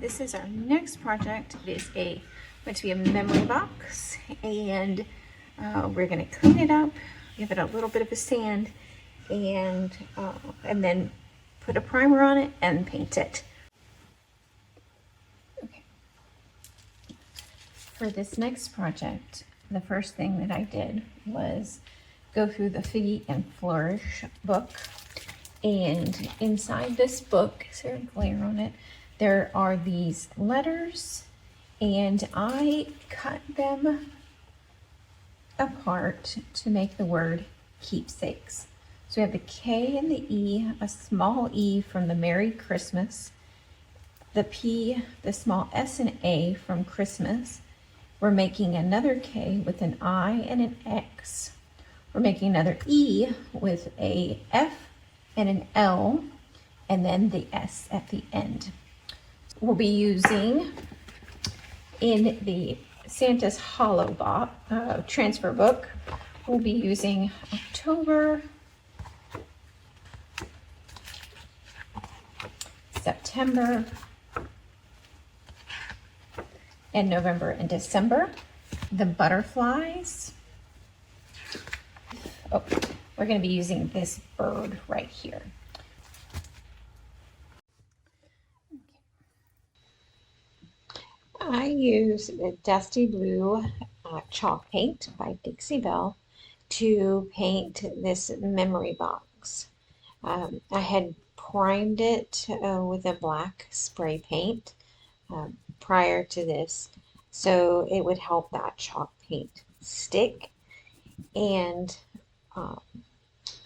this is our next project. It is going to be a memory box, and we're going to clean it up, give it a little bit of a sand, and then put a primer on it and paint it. Okay. For this next project, the first thing that I did was go through the Figgy and Flourish book, and inside this book, is there a glare on it? There are these letters, and I cut them apart to make the word keepsakes. So we have the K and the E, a small E from the Merry Christmas, the P, the small S and A from Christmas. We're making another K with an I and an X. We're making another E with a F and an L, and then the S at the end. We'll be using, in the Santa's Hollow box, transfer book, we'll be using October, September, and November and December. The butterflies. Oh, we're going to be using this bird right here. I use the Dusty Blue chalk paint by Dixie Belle to paint this memory box. I had primed it with a black spray paint prior to this, so it would help that chalk paint stick. And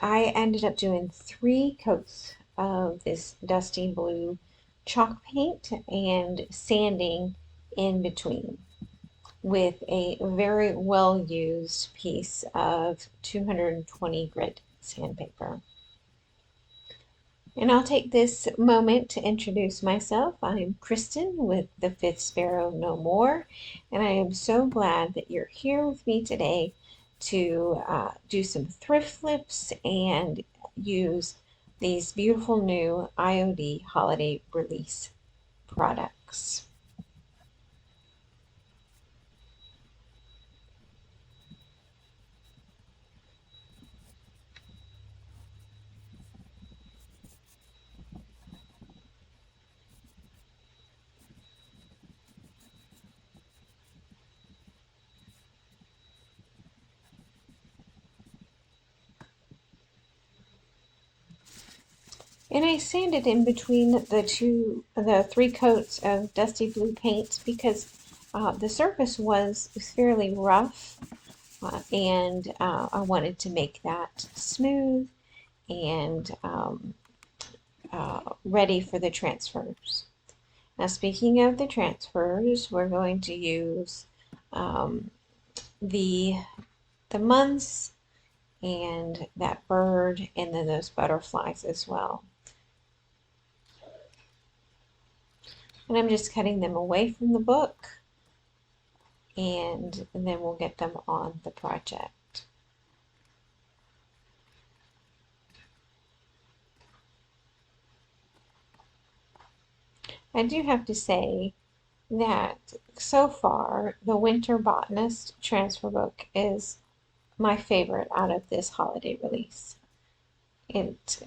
I ended up doing 3 coats of this Dusty Blue chalk paint and sanding in between with a very well used piece of 220 grit sandpaper. And I'll take this moment to introduce myself. I'm Kristen with the Fifth Sparrow No More, and I am so glad that you're here with me today to do some thrift flips and use these beautiful new IOD holiday release products. And I sanded in between the 3 coats of Dusty Blue paint because the surface was fairly rough, and I wanted to make that smooth and ready for the transfers. Now, speaking of the transfers, we're going to use the months and that bird, and then those butterflies as well. And I'm just cutting them away from the book, and then we'll get them on the project. I do have to say that so far the Winter Botanist transfer book is my favorite out of this holiday release. It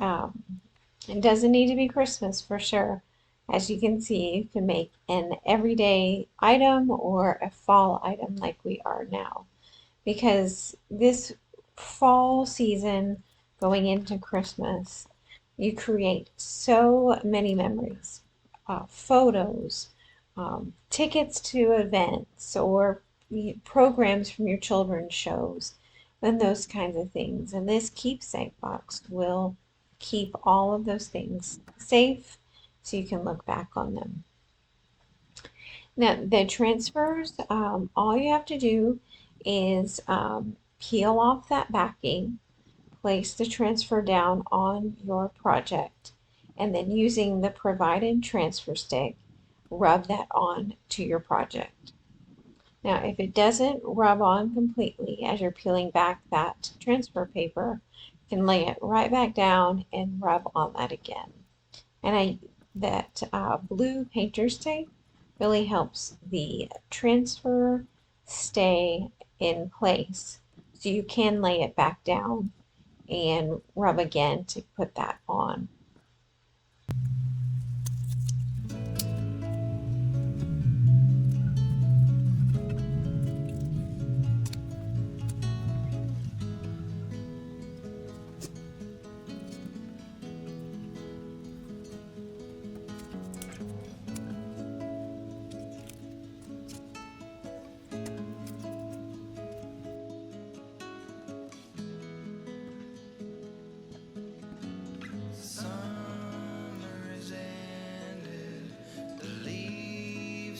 doesn't need to be Christmas for sure. As you can see, you can make an everyday item or a fall item like we are now. Because this fall season going into Christmas, you create so many memories, photos, tickets to events, or programs from your children's shows, and those kinds of things. And this keepsake box will keep all of those things safe, so you can look back on them. Now, the transfers, all you have to do is peel off that backing, place the transfer down on your project, and then using the provided transfer stick, rub that on to your project. Now, if it doesn't rub on completely as you're peeling back that transfer paper, you can lay it right back down and rub on that again. And that blue painter's tape really helps the transfer stay in place. So you can lay it back down and rub again to put that on.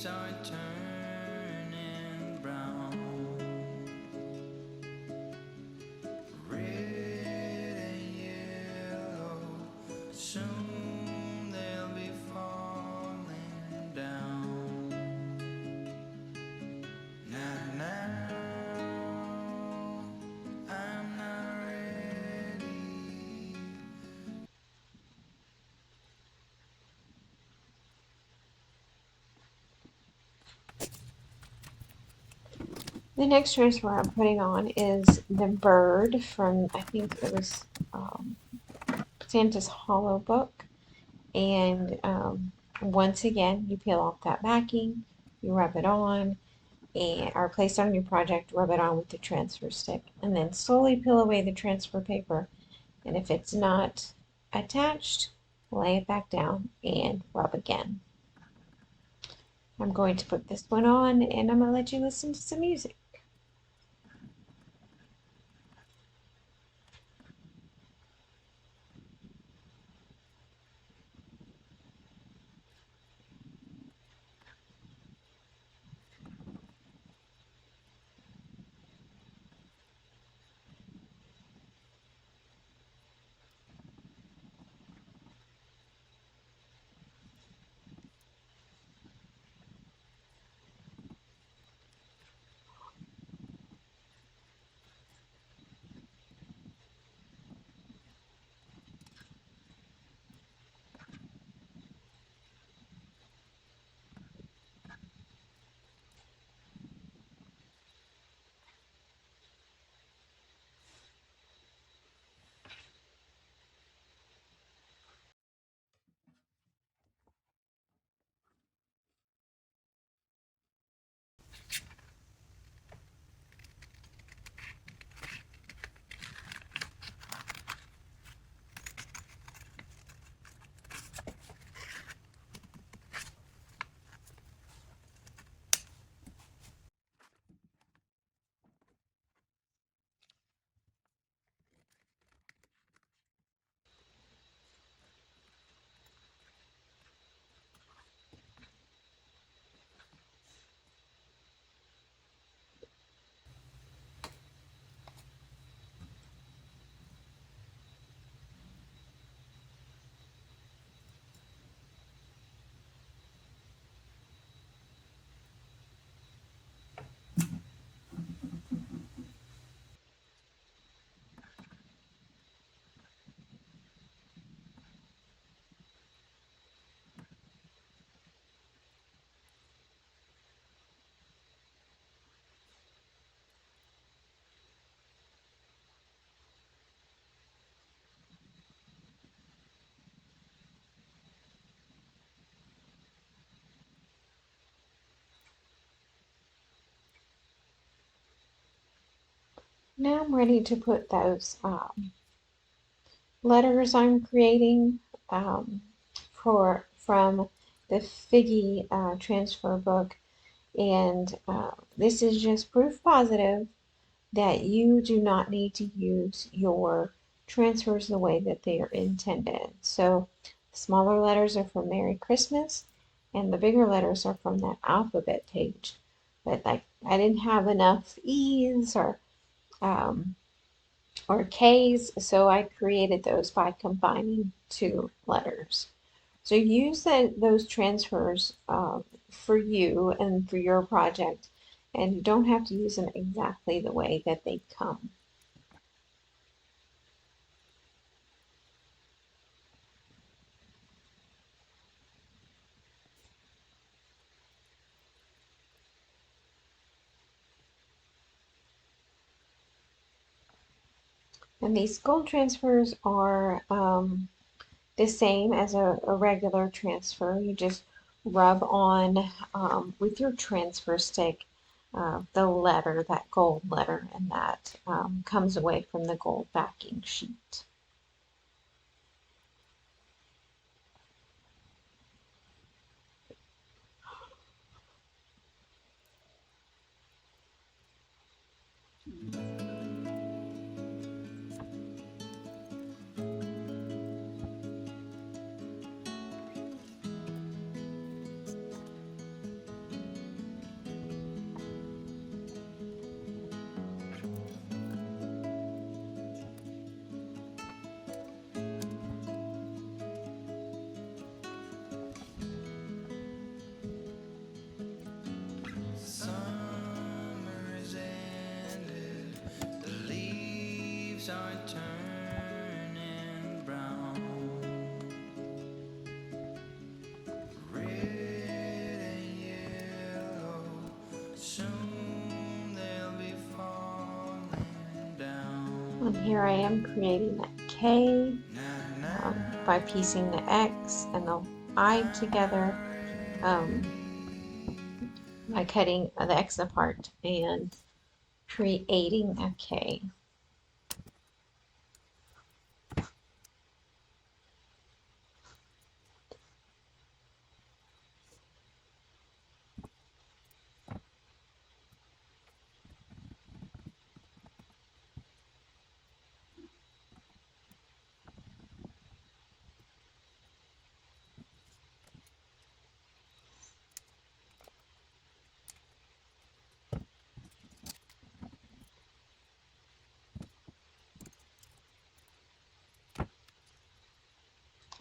Are turning brown, red and yellow, soon they'll be falling down. Now, I'm not ready. The next transfer I'm putting on is the bird from, I think it was Santa's Hollow book. And once again, you peel off that backing, you rub it on, and or place it on your project, rub it on with the transfer stick, and then slowly peel away the transfer paper. And if it's not attached, lay it back down and rub again. I'm going to put this one on and I'm going to let you listen to some music. Now I'm ready to put those letters I'm creating from the Figgy transfer book, and this is just proof positive that you do not need to use your transfers the way that they are intended. So the smaller letters are from Merry Christmas, and the bigger letters are from that alphabet page. But like I didn't have enough E's um, or K's, so I created those by combining two letters. So use those transfers for you and for your project, and you don't have to use them exactly the way that they come. And these gold transfers are the same as a regular transfer. You just rub on with your transfer stick the letter, that gold letter, and that comes away from the gold backing sheet. Summer is ended, the leaves are turning brown. Red and yellow, soon they'll be falling down. And here I am creating that K by piecing the X and the I together by cutting the X apart and creating a K.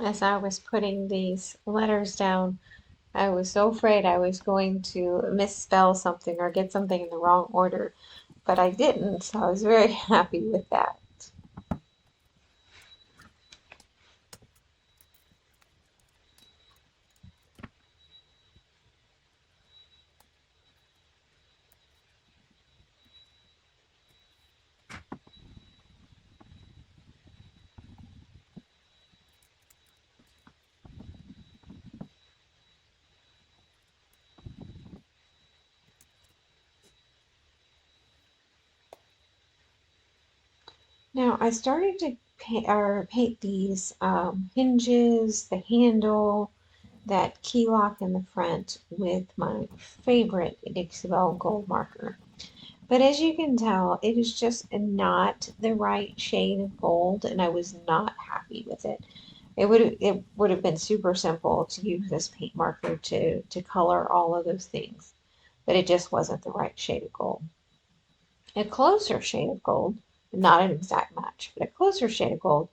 As I was putting these letters down, I was so afraid I was going to misspell something or get something in the wrong order, but I didn't, so I was very happy with that. Now I started to paint these hinges, the handle, that key lock in the front with my favorite Dixie Belle gold marker. But as you can tell, it is just not the right shade of gold, and I was not happy with it. It would have been super simple to use this paint marker to color all of those things, but it just wasn't the right shade of gold. A closer shade of gold, not an exact match, but a closer shade of gold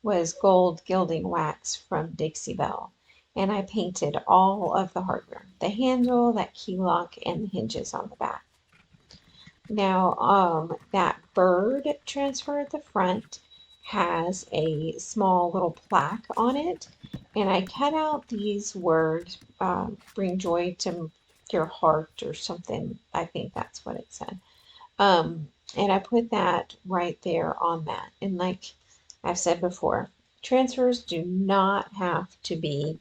was gold gilding wax from Dixie Belle. And I painted all of the hardware, the handle, that key lock, and the hinges on the back. Now, that bird transfer at the front has a small little plaque on it, and I cut out these words, bring joy to your heart or something. I think that's what it said. And I put that right there on that. And like I've said before, transfers do not have to be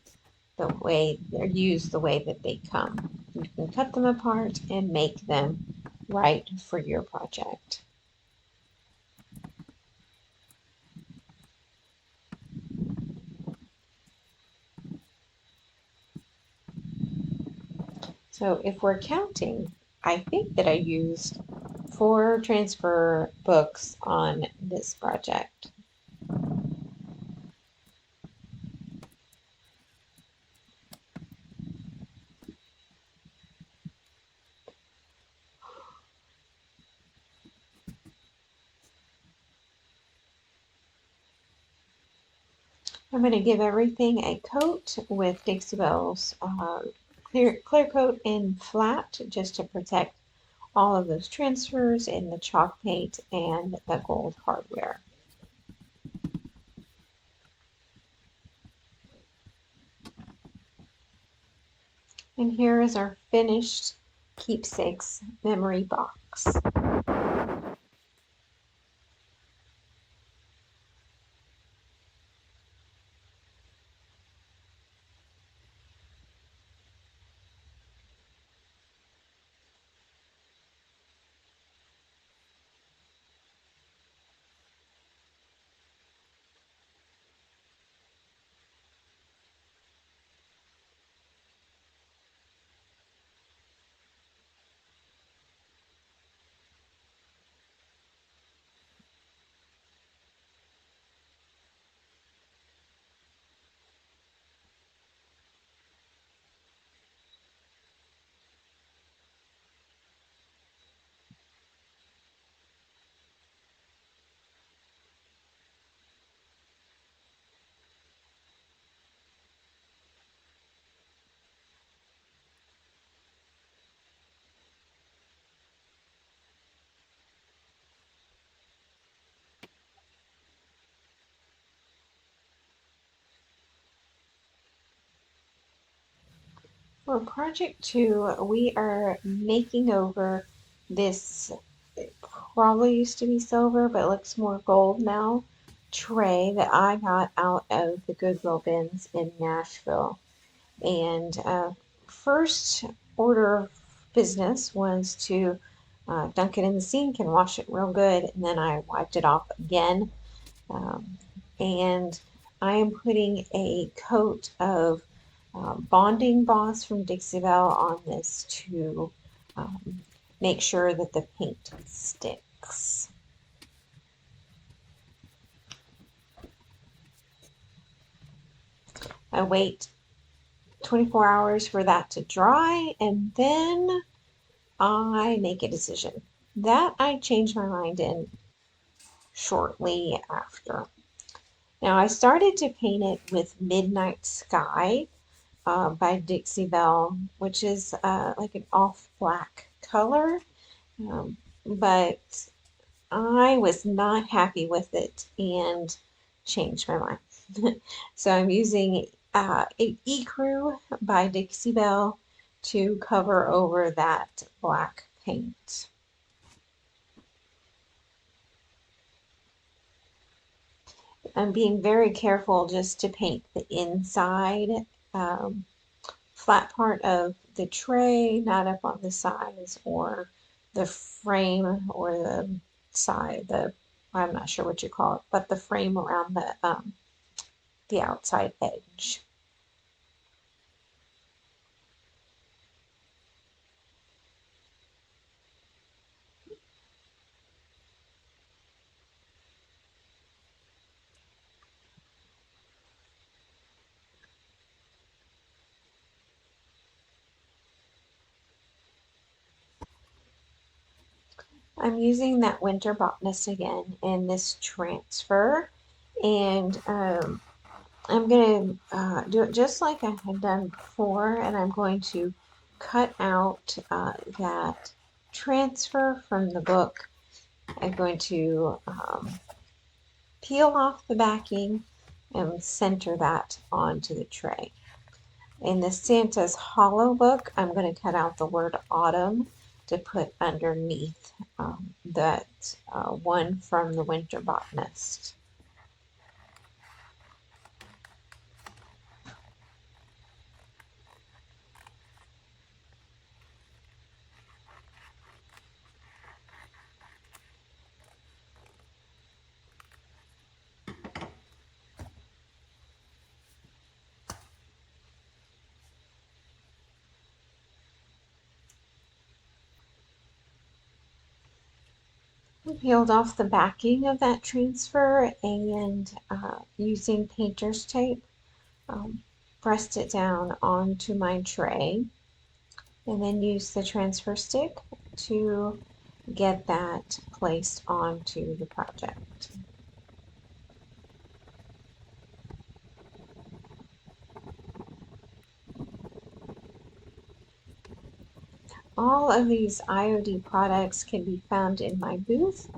the way they're used the way that they come. You can cut them apart and make them right for your project. So if we're counting, I think that I used 4 transfer books on this project. I'm going to give everything a coat with Dixie Belle's clear coat and flat just to protect all of those transfers in the chalk paint and the gold hardware. And here is our finished keepsakes memory box. For project 2, we are making over this, it probably used to be silver, but it looks more gold now, tray that I got out of the Goodwill bins in Nashville. And first order of business was to dunk it in the sink and wash it real good, and then I wiped it off again. Um, and I am putting a coat of bonding boss from Dixie Belle on this to um, make sure that the paint sticks. I wait 24 hours for that to dry, and then I make a decision. That I change my mind in shortly after. Now I started to paint it with Midnight Sky by Dixie Belle, which is like an off black color, but I was not happy with it and changed my mind. So I'm using Ecru by Dixie Belle to cover over that black paint. I'm being very careful just to paint the inside um, flat part of the tray, not up on the sides or the frame or the side, I'm not sure what you call it, but the frame around the outside edge. I'm using that Winter Botanist again in this transfer, and I'm going to do it just like I had done before, and I'm going to cut out that transfer from the book. I'm going to peel off the backing and center that onto the tray. In the Santa's Hollow book, I'm going to cut out the word autumn to put underneath that one from the Winter Botanist. Peeled off the backing of that transfer and using painter's tape, pressed it down onto my tray, and then used the transfer stick to get that placed onto the project. All of these IOD products can be found in my booth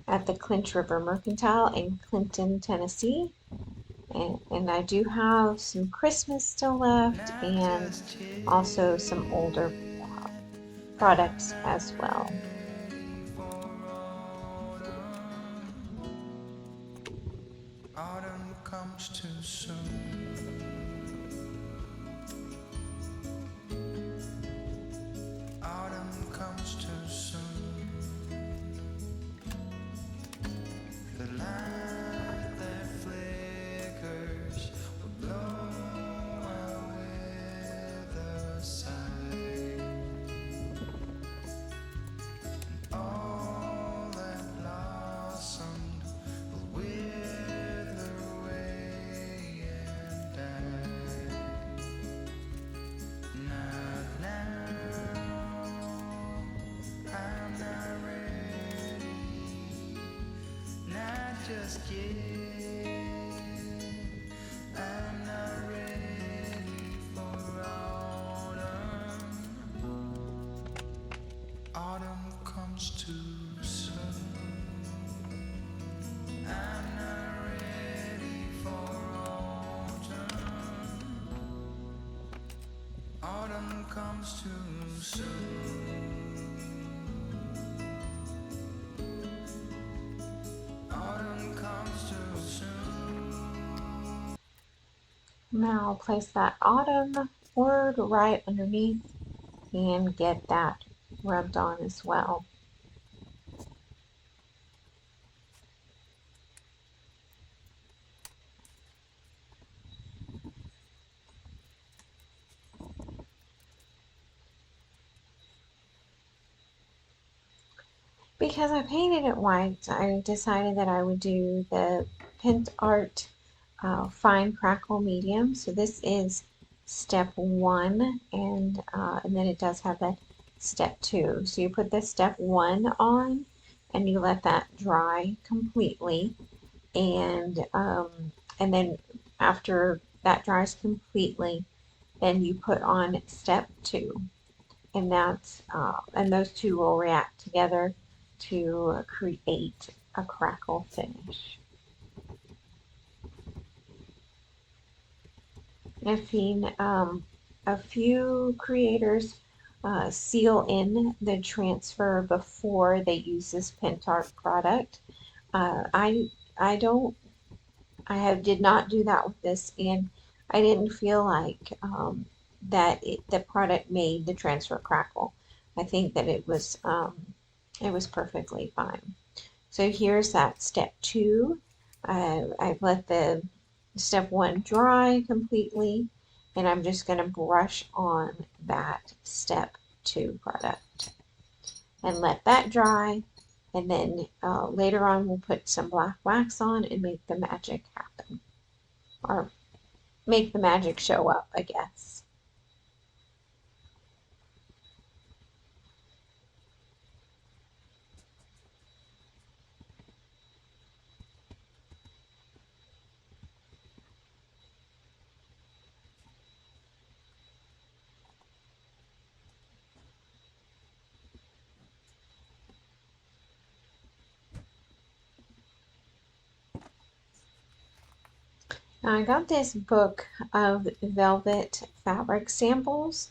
at the Clinch River Mercantile in Clinton, Tennessee. And I do have some Christmas still left and also some older products as well. Autumn comes too soon. Autumn comes too soon. The light that flickers will blow away the sight. And all that blossomed will wither away and die. Not now, I'm not ready, not just yet. I'm not ready for autumn. Autumn comes too soon. I'm not ready for autumn. Autumn comes Now I'll place that autumn word right underneath and get that rubbed on as well. Because I painted it white, I decided that I would do the Pentart Fine Crackle Medium. So this is step 1, and then it does have that step 2. So you put the step 1 on, and you let that dry completely, and then after that dries completely, then you put on step 2, and those two will react together to create a crackle finish. I've seen a few creators seal in the transfer before they use this Pentart product. I don't. Did not do that with this, and I didn't feel like the product made the transfer crackle. I think that it was perfectly fine. So here's that step 2. I've let the step 1 dry completely, and I'm just going to brush on that step 2 product and let that dry. And then later on, we'll put some black wax on and make the magic happen, or make the magic show up, I guess. Now, I got this book of velvet fabric samples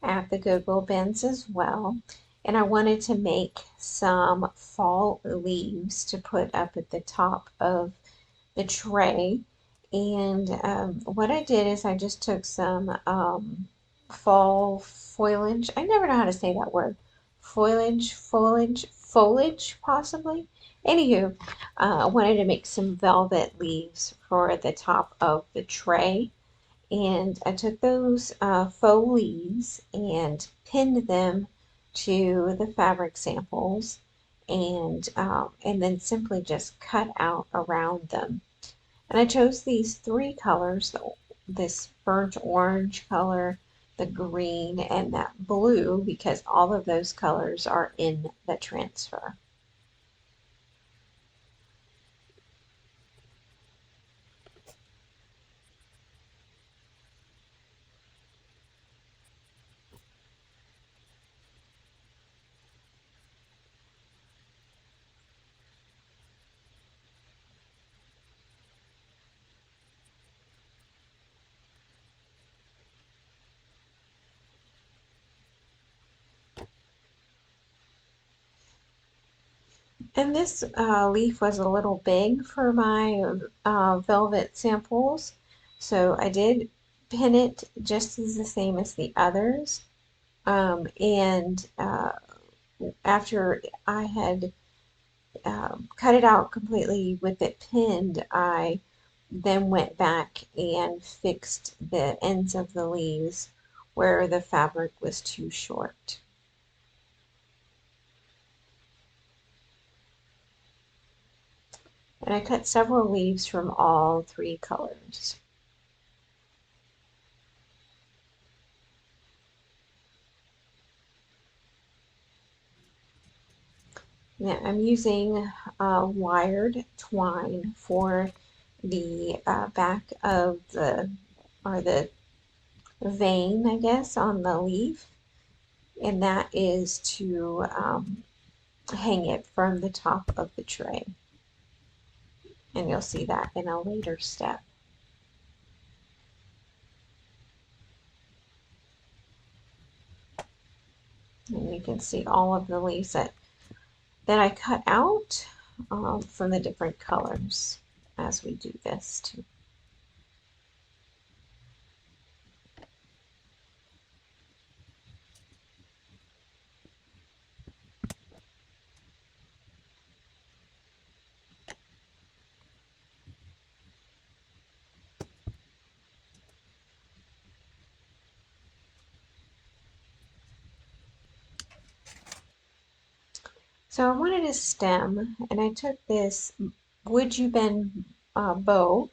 at the Goodwill bins as well, and I wanted to make some fall leaves to put up at the top of the tray. And what I did is I just took some fall foliage. I never know how to say that word. Foliage, possibly. Anywho, I wanted to make some velvet leaves for the top of the tray. And I took those faux leaves and pinned them to the fabric samples, and then simply just cut out around them. And I chose these 3 colors, this burnt orange color, the green, and that blue, because all of those colors are in the transfer. And this leaf was a little big for my velvet samples, so I did pin it just as the same as the others. And after I had cut it out completely with it pinned, I then went back and fixed the ends of the leaves where the fabric was too short. And I cut several leaves from all 3 colors. Now I'm using wired twine for the back of the vein, I guess, on the leaf, and that is to hang it from the top of the tray. And you'll see that in a later step. And you can see all of the leaves that I cut out from the different colors as we do this too. So I wanted a stem, and I took this Would You Bend bow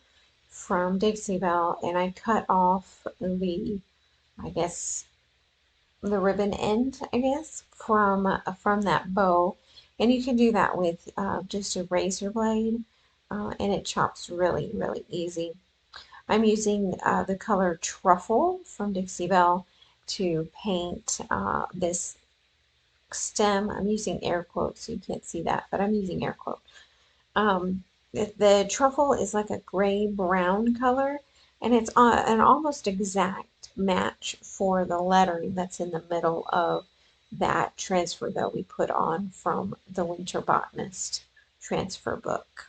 from Dixie Belle, and I cut off I guess, the ribbon end, I guess, from that bow. And you can do that with just a razor blade, and it chops really, really easy. I'm using the color Truffle from Dixie Belle to paint this stem. I'm using air quotes, so you can't see that, but I'm using air quotes. The truffle is like a gray brown color, and it's an almost exact match for the lettering that's in the middle of that transfer that we put on from the Winter Botanist transfer book.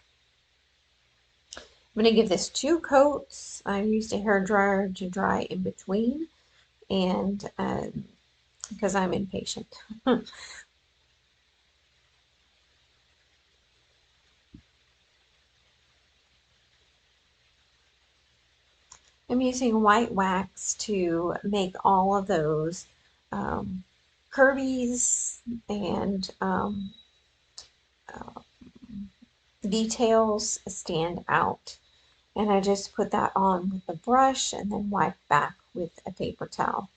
I'm going to give this 2 coats. I used a hair dryer to dry in between, and because I'm impatient. I'm using white wax to make all of those um, curvies and uh, details stand out. And I just put that on with a brush and then wipe back with a paper towel.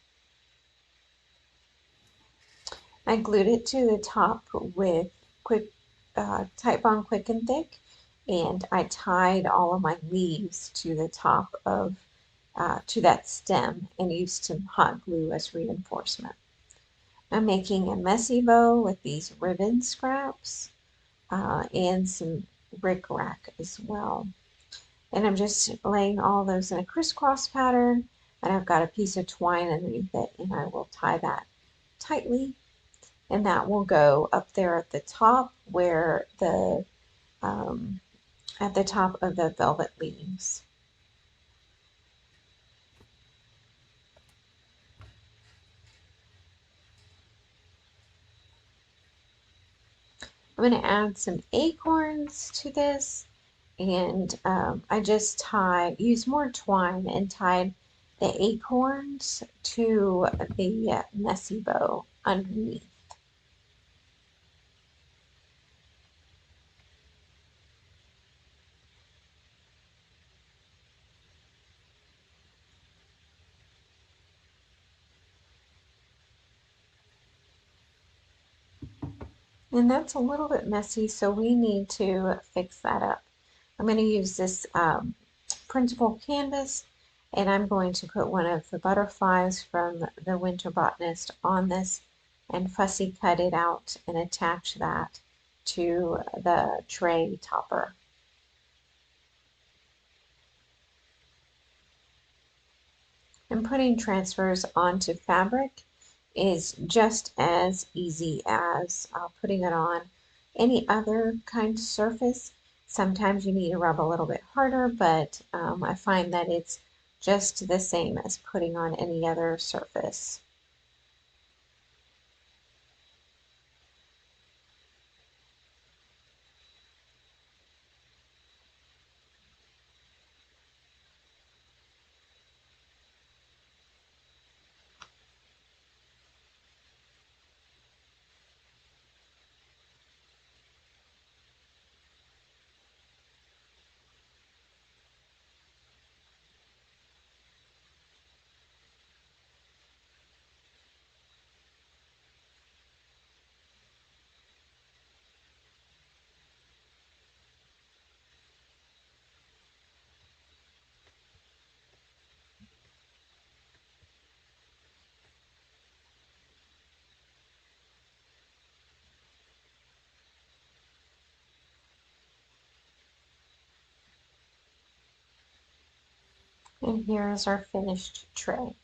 I glued it to the top with Titebond Quick and Thick, and I tied all of my leaves to the top of to that stem and used some hot glue as reinforcement. I'm making a messy bow with these ribbon scraps and some rickrack as well. And I'm just laying all those in a crisscross pattern, and I've got a piece of twine underneath it, and I will tie that tightly, and that will go up there at the top where um, at the top of the velvet leaves. I'm going to add some acorns to this, and I just used more twine and tied the acorns to the messy bow underneath. And that's a little bit messy, so we need to fix that up. I'm going to use this printable canvas, and I'm going to put one of the butterflies from the Winter Botanist on this and fussy cut it out and attach that to the tray topper. And putting transfers onto fabric is just as easy as putting it on any other kind of surface. Sometimes you need to rub a little bit harder, but I find that it's just the same as putting on any other surface. And here is our finished tray.